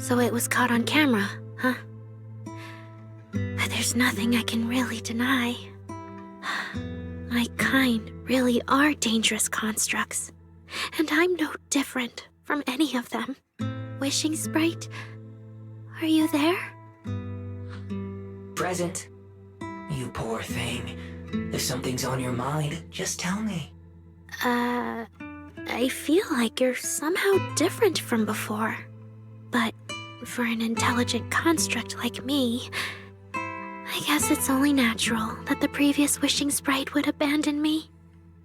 So it was caught on camera, huh? But there's nothing I can really deny. My kind really are dangerous constructs, and I'm no different from any of them. Wishing Sprite, are you there? Present. You poor thing. If something's on your mind, just tell me. I feel like you're somehow different from before. But for an intelligent construct like me, I guess it's only natural that the previous Wishing Sprite would abandon me.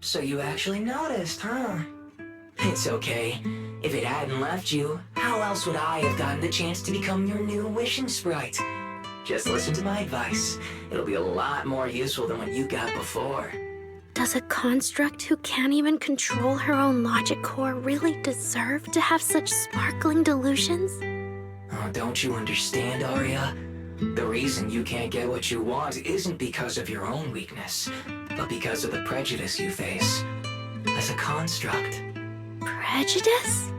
So you actually noticed, huh? It's okay. If it hadn't left you, how else would I have gotten the chance to become your new Wishing Sprite? Just listen to my advice. It'll be a lot more useful than what you got before. Does a construct who can't even control her own logic core really deserve to have such sparkling delusions? Oh, don't you understand, Arya? The reason you can't get what you want isn't because of your own weakness, but because of the prejudice you face. As a construct. Prejudice?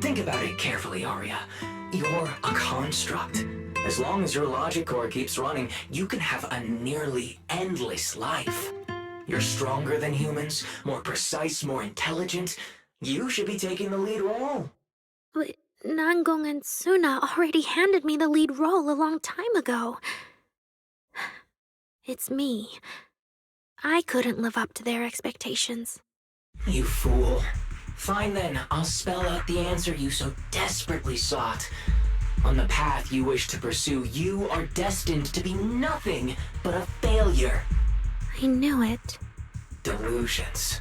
Think about it carefully, Arya. You're a construct. As long as your logic core keeps running, you can have a nearly endless life. You're stronger than humans, more precise, more intelligent. You should be taking the lead role. But Nangong and Suna already handed me the lead role a long time ago. It's me. I couldn't live up to their expectations. You fool. Fine then, I'll spell out the answer you so desperately sought. On the path you wish to pursue, you are destined to be nothing but a failure. I knew it. Delusions.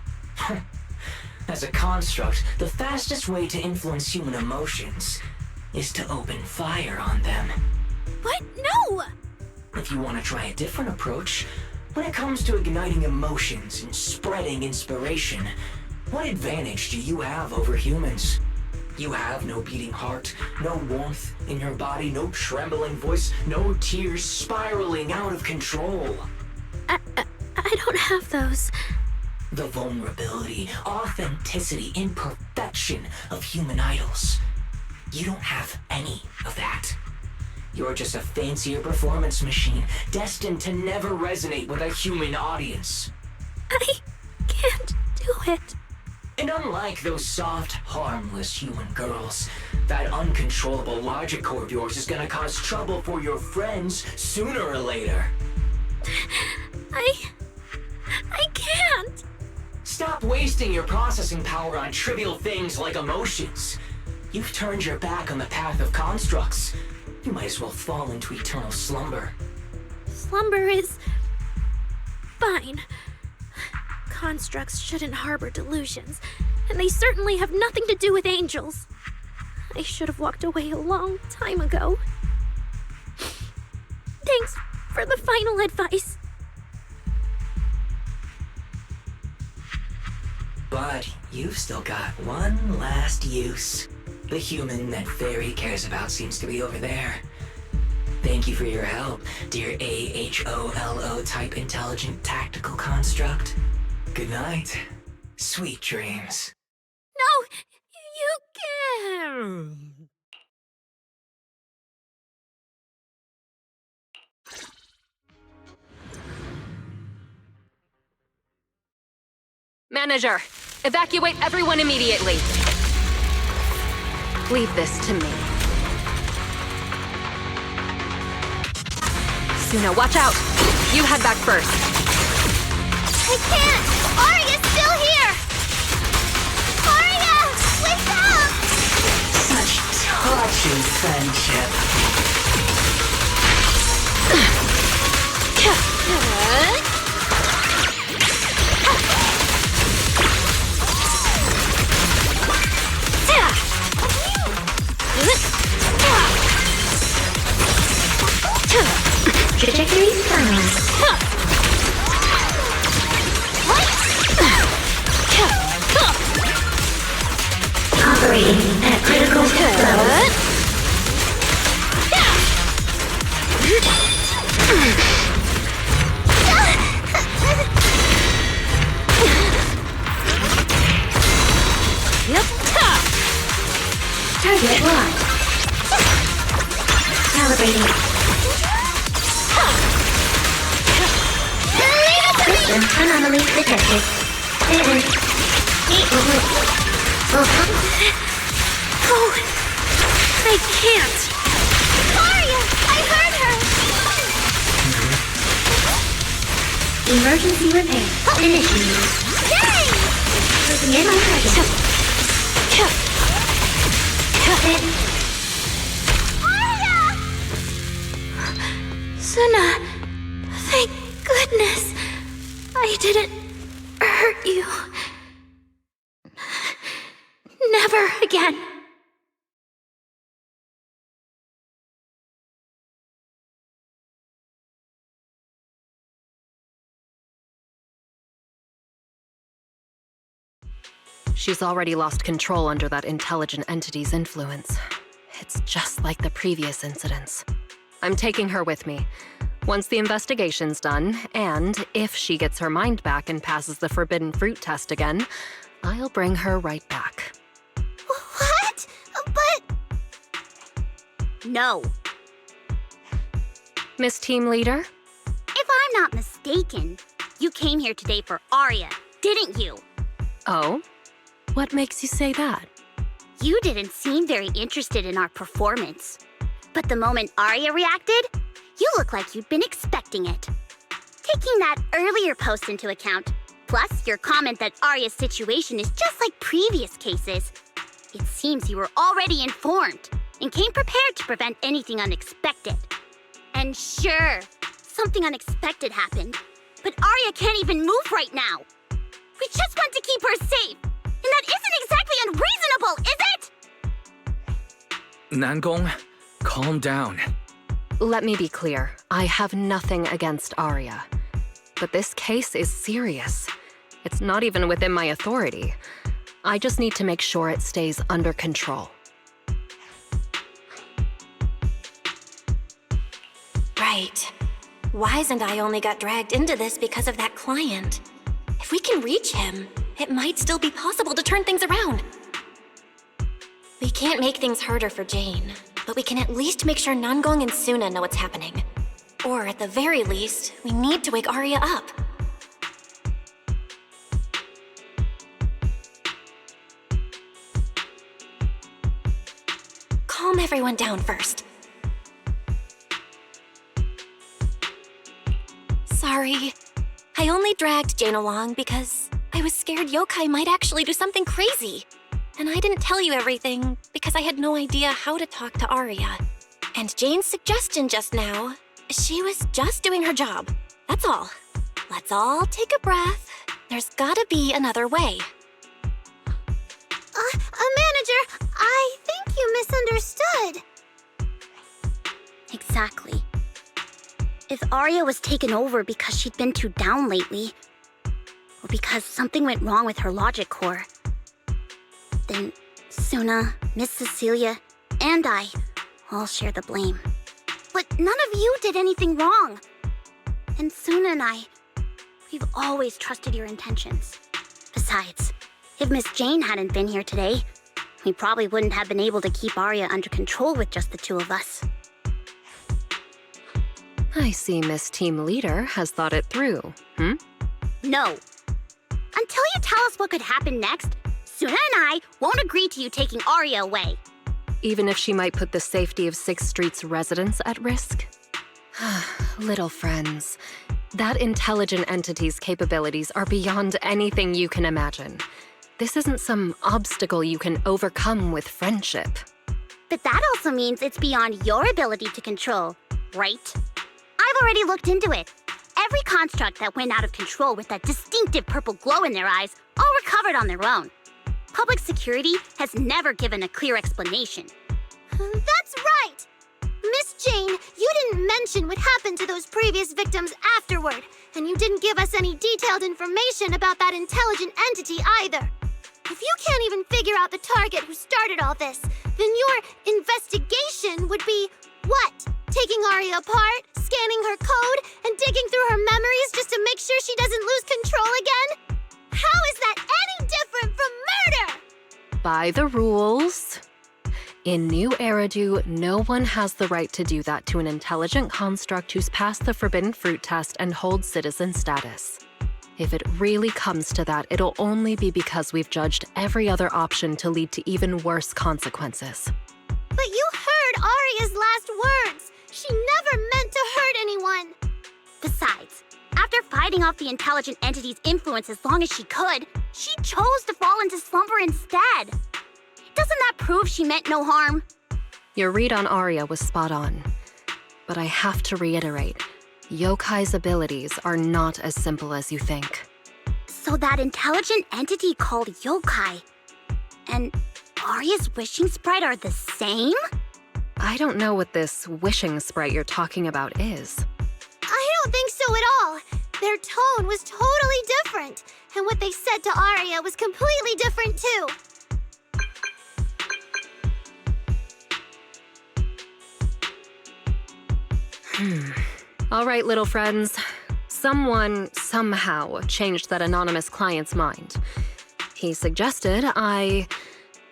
As a construct, the fastest way to influence human emotions is to open fire on them. What? No! If you want to try a different approach, when it comes to igniting emotions and spreading inspiration, what advantage do you have over humans? You have no beating heart, no warmth in your body, no trembling voice, no tears spiraling out of control. I don't have those. The vulnerability, authenticity, imperfection of human idols. You don't have any of that. You're just a fancier performance machine, destined to never resonate with a human audience. I can't do it. And unlike those soft, harmless human girls, that uncontrollable logic core of yours is gonna cause trouble for your friends sooner or later. I can't. Stop wasting your processing power on trivial things like emotions. You've turned your back on the path of constructs. You might as well fall into eternal slumber. Slumber is fine. Constructs shouldn't harbor delusions, and they certainly have nothing to do with angels. I should have walked away a long time ago. Thanks for the final advice. But you've still got one last use. The human that Fairy cares about seems to be over there. Thank you for your help, dear AHOLO type intelligent tactical construct. Good night. Sweet dreams. No, you can't. Manager, evacuate everyone immediately. Leave this to me. Suna, watch out! You head back first. I can't! Arya's still here! Arya! Wake up! Such touching friendship. Trajectory finalized. Operating at critical level. Yep. Target locked. Calibrating. System anomaly detected. Oh, I can't. Arya, I heard her. Emergency repair initiated. Yay! Closing in on target. Arya! Suna, thank goodness I didn't hurt you. Never again. She's already lost control under that intelligent entity's influence. It's just like the previous incidents. I'm taking her with me. Once the investigation's done, and if she gets her mind back and passes the forbidden fruit test again, I'll bring her right back. What? But... No. Miss Team Leader? If I'm not mistaken, you came here today for Arya, didn't you? Oh? What makes you say that? You didn't seem very interested in our performance. But the moment Arya reacted, you look like you'd been expecting it. Taking that earlier post into account, plus your comment that Arya's situation is just like previous cases, it seems you were already informed and came prepared to prevent anything unexpected. And sure, something unexpected happened, but Arya can't even move right now. We just want to keep her safe, and that isn't exactly unreasonable, is it? Nangong, calm down. Let me be clear. I have nothing against Arya. But this case is serious. It's not even within my authority. I just need to make sure it stays under control. Right. Wise and I only got dragged into this because of that client. If we can reach him, it might still be possible to turn things around. We can't make things harder for Jane, but we can at least make sure Nangong and Suna know what's happening. Or at the very least, we need to wake Arya up. Calm everyone down first. Sorry. I only dragged Jane along because I was scared yokai might actually do something crazy. And I didn't tell you everything because I had no idea how to talk to Arya. And Jane's suggestion just now, she was just doing her job. That's all. Let's all take a breath. There's gotta be another way. Manager, I think you misunderstood. Exactly. If Arya was taken over because she'd been too down lately, or because something went wrong with her logic core, then Suna, Miss Cecilia, and I all share the blame. But none of you did anything wrong. And Suna and I, we've always trusted your intentions. Besides, if Miss Jane hadn't been here today, we probably wouldn't have been able to keep Arya under control with just the two of us. I see Miss Team Leader has thought it through, No. Until you tell us what could happen next, Suna and I won't agree to you taking Arya away. Even if she might put the safety of 6th Street's residents at risk? Little friends, that intelligent entity's capabilities are beyond anything you can imagine. This isn't some obstacle you can overcome with friendship. But that also means it's beyond your ability to control, right? I've already looked into it. Every construct that went out of control with that distinctive purple glow in their eyes all recovered on their own. Public security has never given a clear explanation. That's right! Miss Jane, you didn't mention what happened to those previous victims afterward, and you didn't give us any detailed information about that intelligent entity either. If you can't even figure out the target who started all this, then your investigation would be what? Taking Arya apart, scanning her code, and digging through her memories just to make sure she doesn't lose control again? How is that any different from murder? By the rules. In New Eridu, no one has the right to do that to an intelligent construct who's passed the Forbidden Fruit test and holds citizen status. If it really comes to that, it'll only be because we've judged every other option to lead to even worse consequences. But you heard Aria's last words! She never meant to hurt anyone! Besides, after fighting off the intelligent entity's influence as long as she could, she chose to fall into slumber instead. Doesn't that prove she meant no harm? Your read on Aria was spot on. But I have to reiterate, Yokai's abilities are not as simple as you think. So that intelligent entity called Yokai and Aria's wishing sprite are the same? I don't know what this wishing sprite you're talking about is. I don't think so at all. Their tone was totally different, and what they said to Aria was completely different too. All right, little friends. Someone, somehow, changed that anonymous client's mind. He suggested I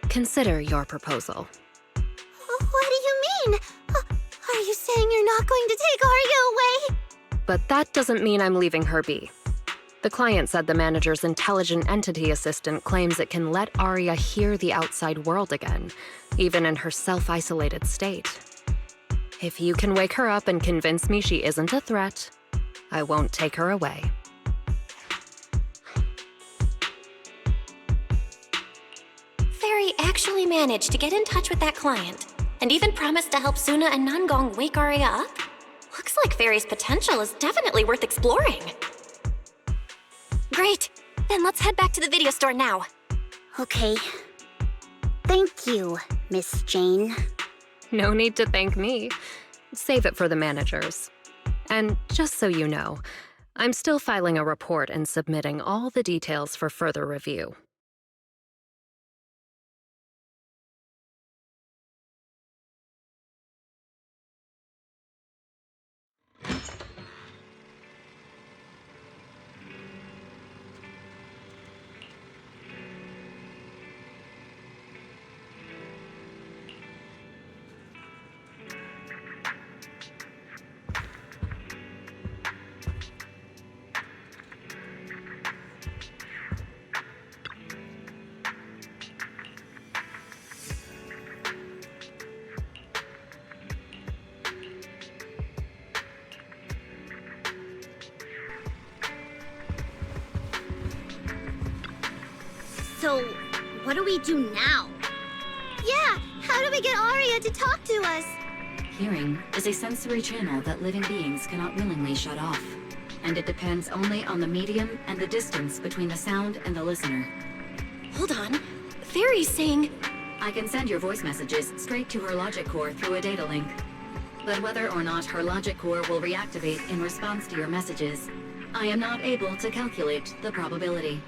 consider your proposal. What do you mean? Are you saying you're not going to take Aria away? But that doesn't mean I'm leaving her be. The client said the manager's intelligent entity assistant claims it can let Aria hear the outside world again, even in her self-isolated state. If you can wake her up and convince me she isn't a threat, I won't take her away. Fairy actually managed to get in touch with that client, and even promised to help Suna and Nangong wake Aria up? Looks like Fairy's potential is definitely worth exploring. Great! Then let's head back to the video store now. Okay. Thank you, Miss Jane. No need to thank me. Save it for the managers. And just so you know, I'm still filing a report and submitting all the details for further review. So, what do we do now? Yeah, how do we get Aria to talk to us? Hearing is a sensory channel that living beings cannot willingly shut off, and it depends only on the medium and the distance between the sound and the listener. Hold on. Fairy's saying... I can send your voice messages straight to her logic core through a data link. But whether or not her logic core will reactivate in response to your messages, I am not able to calculate the probability.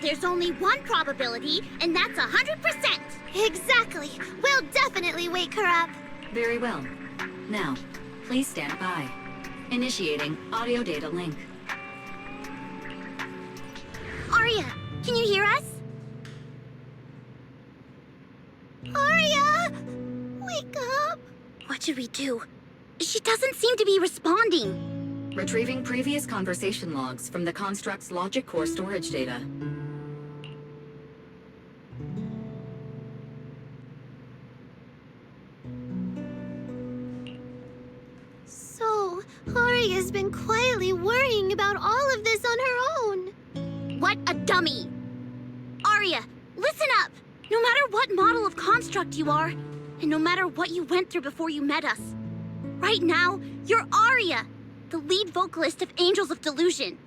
There's only one probability, and that's 100%! Exactly. We'll definitely wake her up. Very well. Now, please stand by. Initiating audio data link. Aria, can you hear us? Aria! Wake up! What should we do? She doesn't seem to be responding. Retrieving previous conversation logs from the construct's logic core storage data. So, Aria's been quietly worrying about all of this on her own. What a dummy! Aria, listen up! No matter what model of construct you are, and no matter what you went through before you met us, right now, you're Aria, the lead vocalist of Angels of Delusion.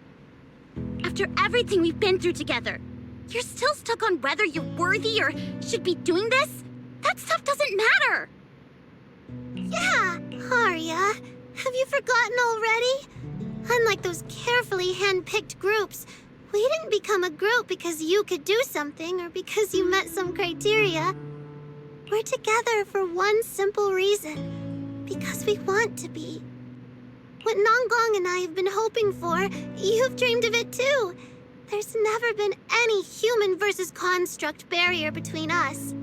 After everything we've been through together, you're still stuck on whether you're worthy or should be doing this? That stuff doesn't matter! Yeah, Aria, have you forgotten already? Unlike those carefully hand-picked groups, we didn't become a group because you could do something or because you met some criteria. We're together for one simple reason. Because we want to be. What Nangong and I have been hoping for, you've dreamed of it too. There's never been any human versus construct barrier between us.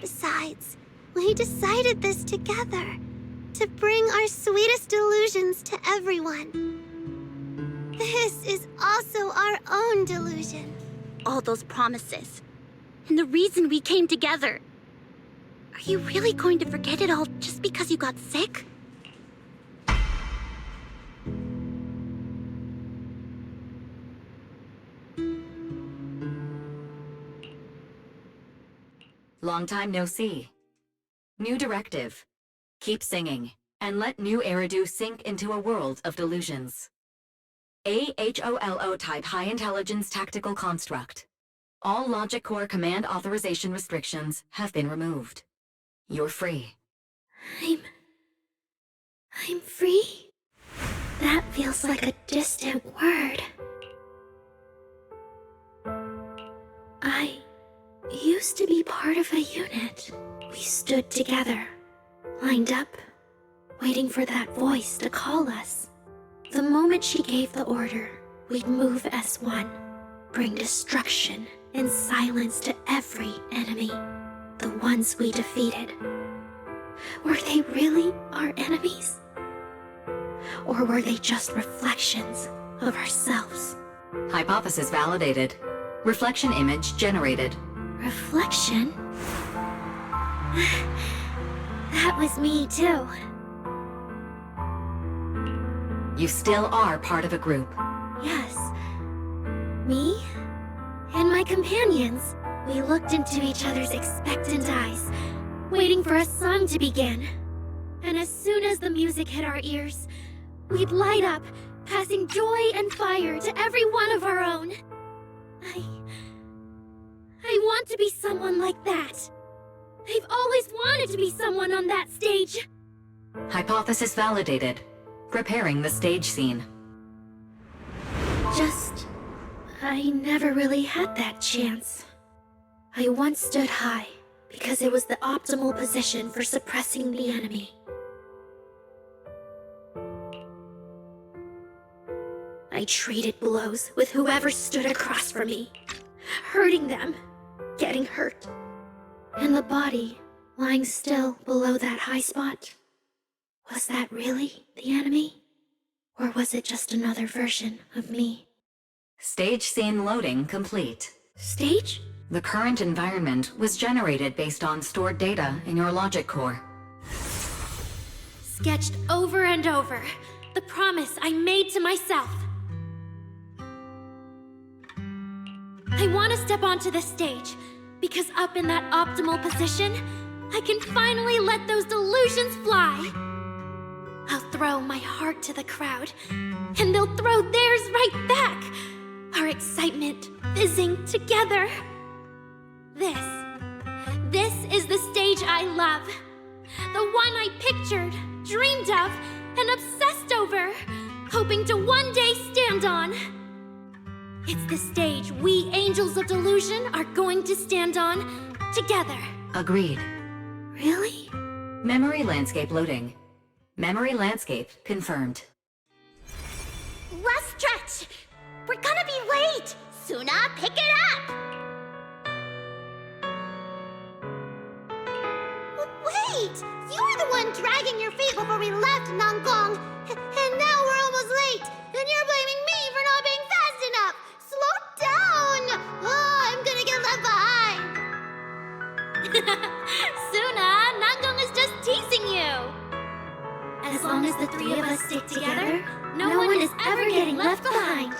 Besides, we decided this together. To bring our sweetest delusions to everyone. This is also our own delusion. All those promises. And the reason we came together. Are you really going to forget it all just because you got sick? Long time no see. New directive. Keep singing, and let new Eridu sink into a world of delusions. AHOLO type high intelligence tactical construct. All logic core command authorization restrictions have been removed. You're free. I'm free? That feels like a distant word. I used to be part of a unit. We stood together, lined up, waiting for that voice to call us. The moment she gave the order, we'd move as one, bring destruction and silence to every enemy, the ones we defeated. Were they really our enemies? Or were they just reflections of ourselves? Hypothesis validated. Reflection image generated. Reflection? That was me too. You still are part of a group. Yes. Me and my companions. We looked into each other's expectant eyes, waiting for a song to begin. And as soon as the music hit our ears, we'd light up, passing joy and fire to every one of our own. I want to be someone like that. I've always wanted to be someone on that stage. Hypothesis validated. Preparing the stage scene. I never really had that chance. I once stood high because it was the optimal position for suppressing the enemy. I traded blows with whoever stood across from me, hurting them, getting hurt. And the body lying still below that high spot, was that really the enemy? Or was it just another version of me? Stage scene loading complete. Stage? The current environment was generated based on stored data in your logic core. Sketched over and over, the promise I made to myself. I want to step onto the stage, because up in that optimal position, I can finally let those delusions fly. I'll throw my heart to the crowd, and they'll throw theirs right back. Our excitement fizzing together. This is the stage I love. The one I pictured, dreamed of, and obsessed over, hoping to one day stand on. It's the stage we Angels of Delusion are going to stand on together. Agreed. Really? Memory landscape loading. Memory landscape confirmed. Last stretch! We're gonna be late! Suna, pick it up! Wait! You were the one dragging your feet before we left Nangong! And now we're almost late! And you're blaming me for not being fast enough! Slow down! Oh, I'm gonna get left behind! Suna, Nangong is just teasing you! As long as the three of us stick together, no one is ever getting left behind.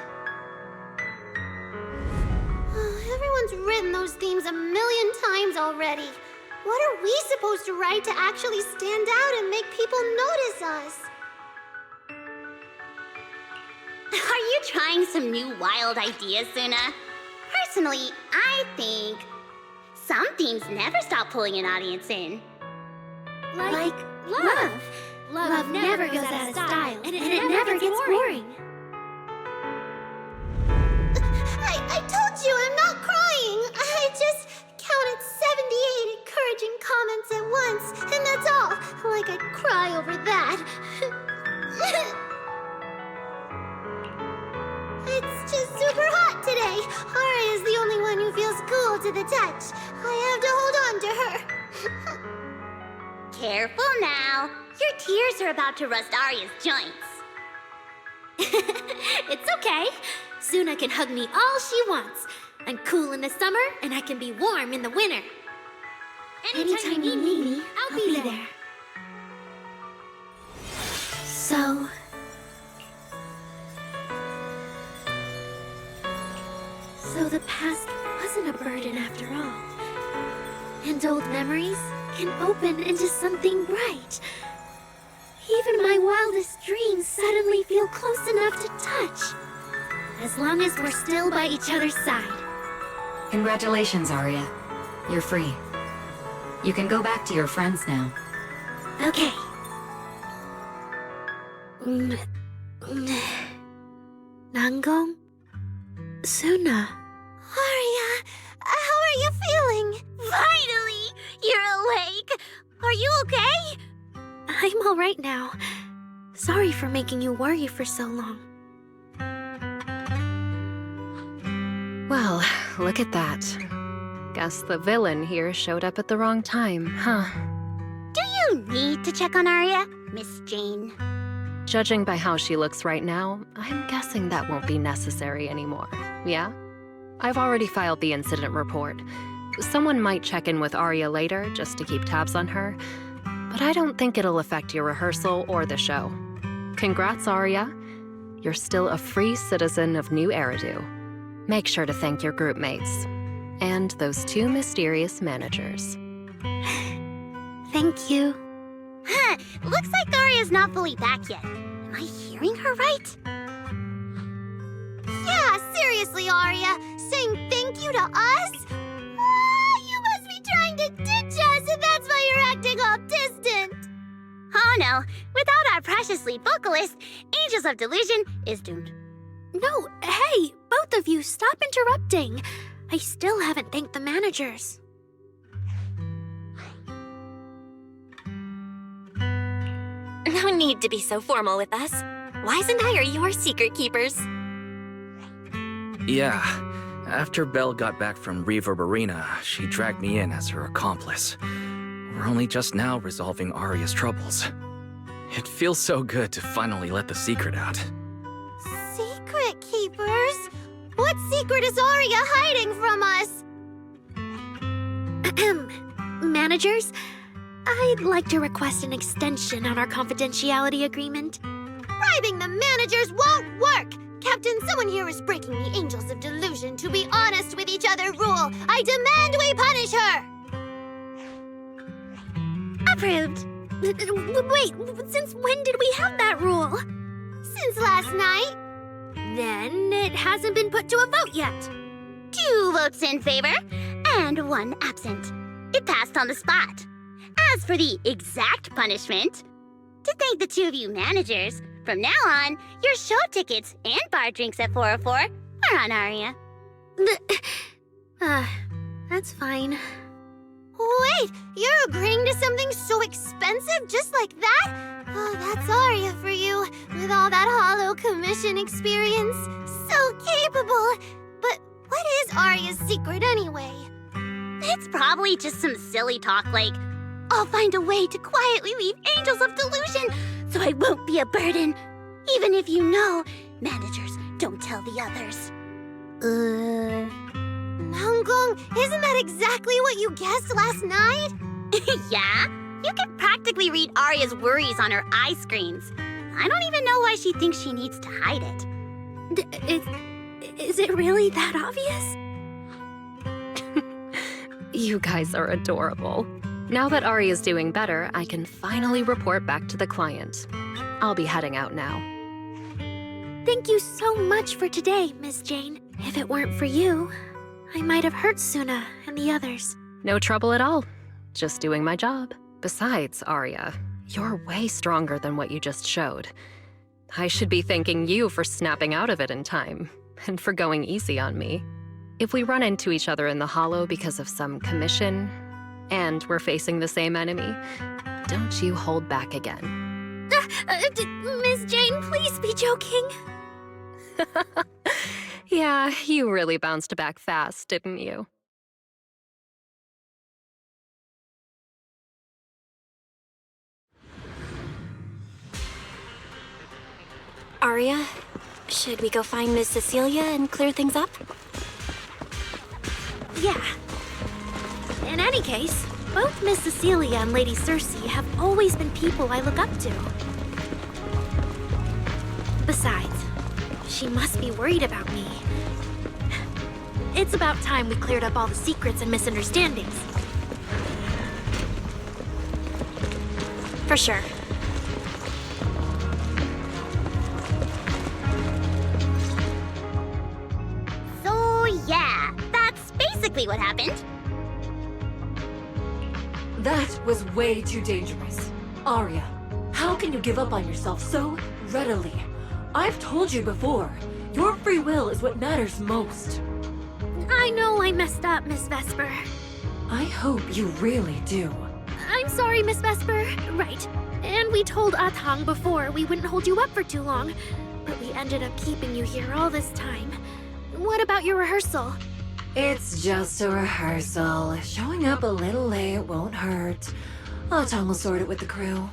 Everyone's written those themes a million times already. What are we supposed to write to actually stand out and make people notice us? Are you trying some new wild ideas, Suna? Personally, I think some themes never stop pulling an audience in. Like love. Love never goes out of style, and it never gets boring. I told you I'm not crying. I just counted 78 encouraging comments at once, and that's all. Like I'd cry over that. It's just super hot today. Ari is the only one who feels cool to the touch. I have to hold on to her. Careful now. Your tears are about to rust Arya's joints. It's okay. Suna can hug me all she wants. I'm cool in the summer, and I can be warm in the winter. Anytime you need me, I'll be there. So... So the past wasn't a burden after all. And old memories can open into something bright. Even my wildest dreams suddenly feel close enough to touch. As long as we're still by each other's side. Congratulations, Arya. You're free. You can go back to your friends now. Okay. Nangong? Suna? Arya, how are you feeling? Finally! You're awake! Are you okay? I'm all right now. Sorry for making you worry for so long. Well, look at that. Guess the villain here showed up at the wrong time, huh? Do you need to check on Arya, Miss Jane? Judging by how she looks right now, I'm guessing that won't be necessary anymore, yeah? I've already filed the incident report. Someone might check in with Arya later just to keep tabs on her, but I don't think it'll affect your rehearsal or the show. Congrats, Arya. You're still a free citizen of New Eridu. Make sure to thank your group mates. And those two mysterious managers. Thank you. Huh, looks like Arya's not fully back yet. Am I hearing her right? Yeah, seriously, Arya. Saying thank you to us? You must be trying to ditch us, and that's why you're acting all distant. Oh no, without our precious lead vocalist, Angels of Delusion is doomed. No, hey, both of you, stop interrupting. I still haven't thanked the managers. No need to be so formal with us. Wise and I are your secret keepers. Yeah. After Belle got back from Reverb Arena, she dragged me in as her accomplice. We're only just now resolving Arya's troubles. It feels so good to finally let the secret out. Secret keepers? What secret is Arya hiding from us? Managers, I'd like to request an extension on our confidentiality agreement. Bribing the managers won't work! Captain, someone here is breaking the Angels of Delusion to be honest with each other rule. I demand we punish her! Approved. Wait, since when did we have that rule? Since last night. Then it hasn't been put to a vote yet. 2 votes in favor and 1 absent. It passed on the spot. As for the exact punishment, to thank the 2 of you managers, from now on, your show tickets and bar drinks at 404 are on Arya. That's fine. Wait, you're agreeing to something so expensive just like that? Oh, that's Arya for you, with all that hollow commission experience. So capable. But what is Arya's secret anyway? It's probably just some silly talk like, I'll find a way to quietly leave Angels of Delusion so I won't be a burden. Even if you know, managers don't tell the others. Nangong, isn't that exactly what you guessed last night? Yeah? You can practically read Arya's worries on her eye screens. I don't even know why she thinks she needs to hide it. Is it really that obvious? You guys are adorable. Now that Arya's doing better, I can finally report back to the client. I'll be heading out now. Thank you so much for today, Miss Jane. If it weren't for you, I might have hurt Suna and the others. No trouble at all. Just doing my job. Besides, Arya, you're way stronger than what you just showed. I should be thanking you for snapping out of it in time, and for going easy on me. If we run into each other in the Hollow because of some commission, and we're facing the same enemy, don't you hold back again. Miss Jane, please be joking. Yeah, you really bounced back fast, didn't you? Arya, should we go find Miss Cecilia and clear things up? Yeah. In any case, both Miss Cecilia and Lady Cersei have always been people I look up to. Besides, she must be worried about me. It's about time we cleared up all the secrets and misunderstandings. For sure. So, yeah, that's basically what happened. That was way too dangerous. Arya, how can you give up on yourself so readily? I've told you before, your free will is what matters most. I know I messed up, Miss Vesper. I hope you really do. I'm sorry, Miss Vesper. Right. And we told Atang before we wouldn't hold you up for too long. But we ended up keeping you here all this time. What about your rehearsal? It's just a rehearsal. Showing up a little late won't hurt. Atang will sort it with the crew.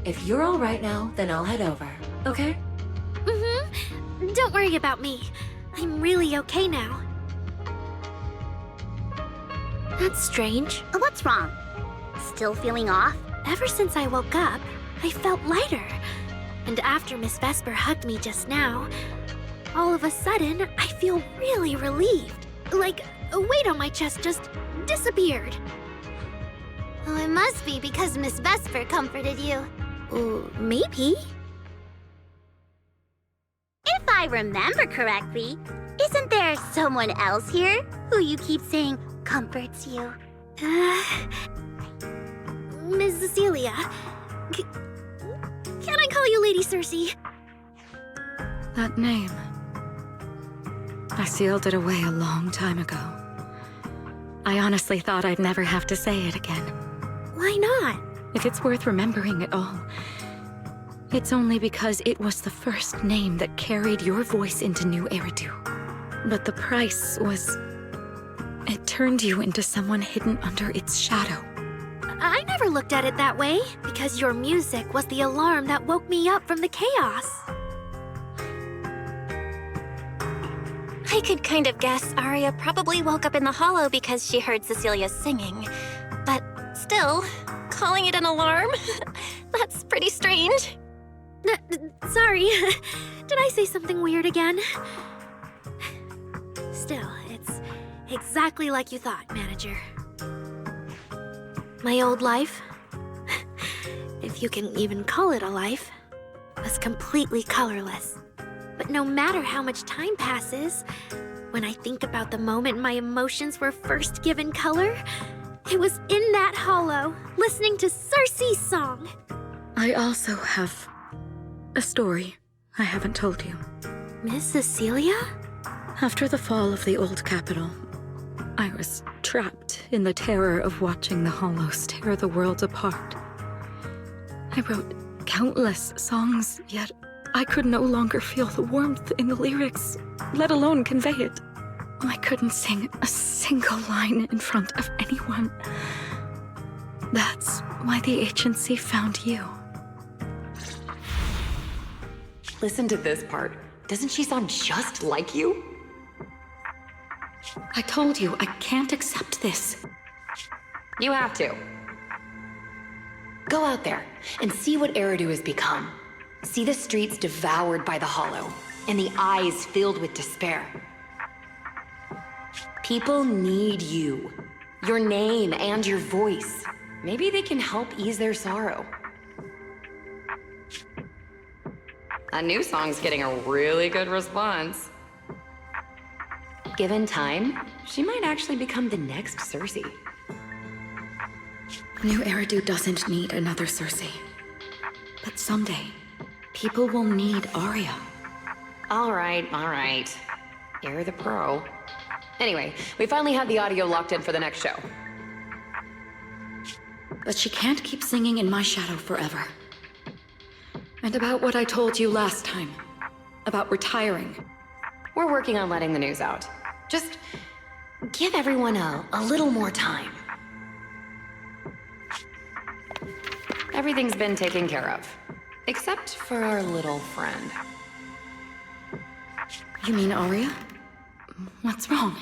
If you're all right now, then I'll head over, okay? Mm-hmm. Don't worry about me. I'm really okay now. That's strange. What's wrong? Still feeling off? Ever since I woke up, I felt lighter. And after Miss Vesper hugged me just now, all of a sudden, I feel really relieved. Like a weight on my chest just disappeared. Oh, it must be because Miss Vesper comforted you. Maybe? If I remember correctly, isn't there someone else here who you keep saying comforts you? Miss Cecilia. Can I call you Lady Cersei? That name. I sealed it away a long time ago. I honestly thought I'd never have to say it again. Why not? If it's worth remembering at all, it's only because it was the first name that carried your voice into New Eridu. But the price was... it turned you into someone hidden under its shadow. I never looked at it that way, because your music was the alarm that woke me up from the chaos. I could kind of guess Arya probably woke up in the hollow because she heard Cecilia singing. But still, calling it an alarm? That's pretty strange. Sorry. Did I say something weird again? Still, it's exactly like you thought, Manager. My old life, if you can even call it a life, was completely colorless. But no matter how much time passes, when I think about the moment my emotions were first given color, it was in that hollow, listening to Cersei's song. I also have a story I haven't told you. Miss Cecilia? After the fall of the old capital, I was trapped in the terror of watching the Hollows tear the world apart. I wrote countless songs, yet I could no longer feel the warmth in the lyrics, let alone convey it. I couldn't sing a single line in front of anyone. That's why the agency found you. Listen to this part. Doesn't she sound just like you? I told you, I can't accept this. You have to. Go out there and see what Eridu has become. See the streets devoured by the Hollow, and the eyes filled with despair. People need you. Your name and your voice. Maybe they can help ease their sorrow. A new song's getting a really good response. Given time, she might actually become the next Cersei. New Eridu doesn't need another Cersei. But someday, people will need Arya. All right. You're the pro. Anyway, we finally have the audio locked in for the next show. But she can't keep singing in my shadow forever. And about what I told you last time. About retiring. We're working on letting the news out. Just give everyone a little more time. Everything's been taken care of. Except for our little friend. You mean Arya? What's wrong?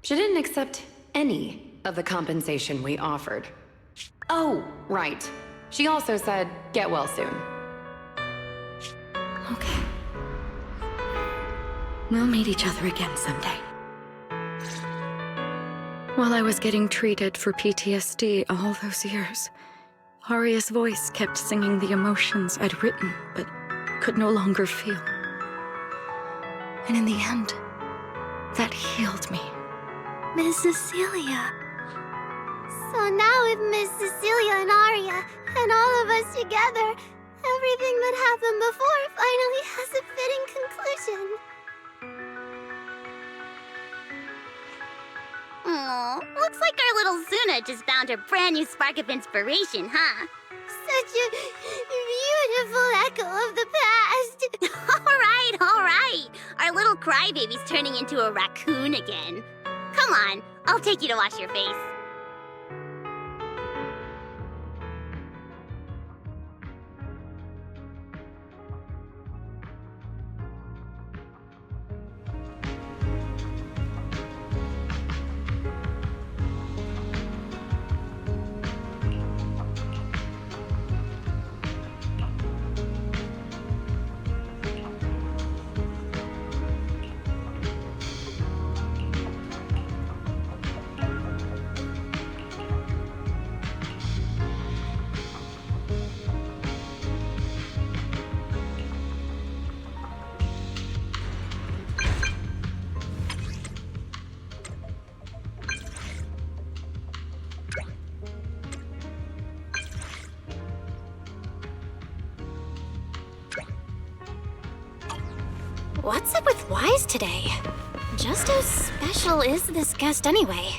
She didn't accept any of the compensation we offered. Oh, right. She also said, get well soon. Okay. We'll meet each other again someday. While I was getting treated for PTSD all those years, Arya's voice kept singing the emotions I'd written, but could no longer feel. And in the end, that healed me. Miss Cecilia. So now with Miss Cecilia and Arya, and all of us together, everything that happened before finally has a fitting conclusion. Aw, looks like our little Zuna just found her brand new spark of inspiration, huh? Such a beautiful echo of the past. All right. Our little crybaby's turning into a raccoon again. Come on, I'll take you to wash your face. What's up with Wise today? Just how special is this guest anyway?